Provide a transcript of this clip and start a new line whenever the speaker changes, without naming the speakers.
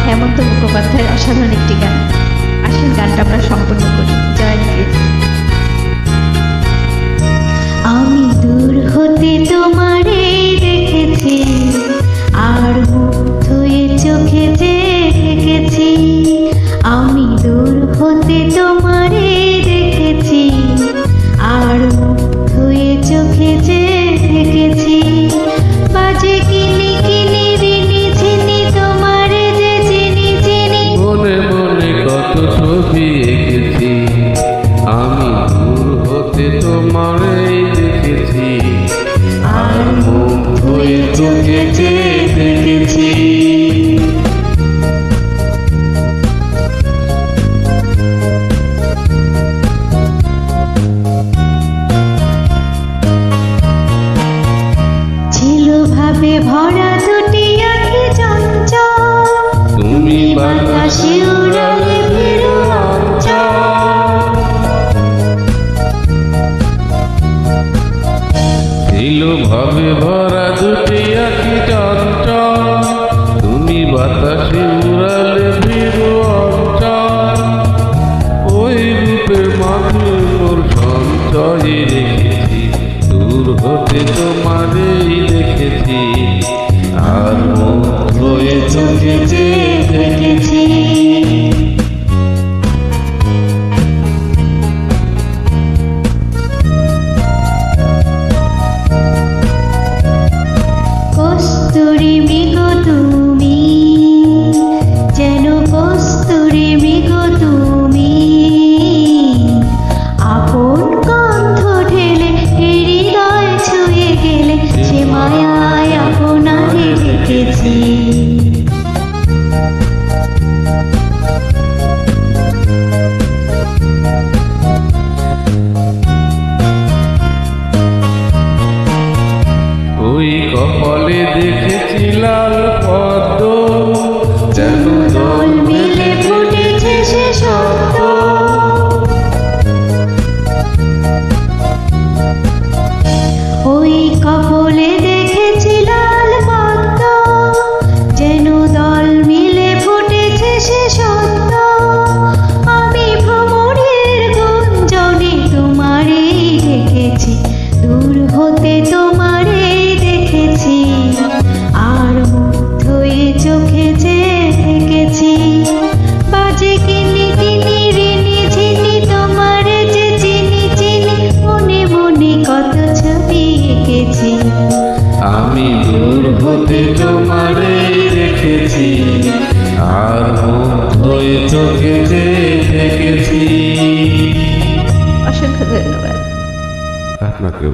হেমন্ত মুখোপাধ্যায়ের অসাধারণ একটি গান। আসেন গানটা আমরা সম্পূর্ণ করি। Join please. আমি দূর হতে তোমারে দেখেছি, আর মুগ্ধ হয়ে চোখে দেখেছি। আমি দূর হতে তোমারে দেখেছি, আর মুগ্ধ হয়ে চোখে দেখেছি। বাজে কিনি কিনি রিনি ঝিনি তোমারে যে চিনি চিনি।
মনে মনে কত ছবি এঁকেছি, আমি দূর হতে তোমারই দেখেছি, আর মুগ্ধ হয়ে চোখে দেখেছি।
ছিল ভাবে ভরা দুটি আঁখি চঞ্চল,
তুমি
বাতাসে উড়ালে ফিরো অঞ্চল।
ছিল ভাবে ভরা দুটি আঁখি চঞ্চল, তুমি বাতাসে উড়ালে ফিরো অঞ্চল। ওই রূপের মাঝে মোর সঞ্চয়ে রেখেছি, দূর হতে তোমারেই দেখেছি, আর মুগ্ধ হয়ে চোখে
দেখেছি। কস্তুরী মৃগ তুমি, যেন কস্তুরী মৃগ তুমি। আপন গন্ধ ঢেলে হৃদয় ছুঁয়ে গেলে, সে মায়ায় আপনারে রেখেছি।
ওই কপালে দেখেছি লাল পদ্ম, যেন
দল মিলে ফুটেছে সে শব্দ। ওই কপলে দেখেছি লাল পদ্ম, যেন দল মিলে ফুটেছে সে শব্দ। আমি ভ্রমরের গুঞ্জনে তোমারে দেখেছি, দূর হতে তোমারে দেখেছি, আর মুগ্ধ হয়ে চোখে দেখেছি। বাজে কিনি কিনি রিনি ঝিনি তোমারে যে চিনি চিনি। মনে মনে কত ছবি এঁকেছি,
আমি দূর হতে তোমারেই দেখেছি, আর মুগ্ধ হয়ে চোখে দেখেছি।
অসংখ্য ধন্যবাদ
আপনাকেও।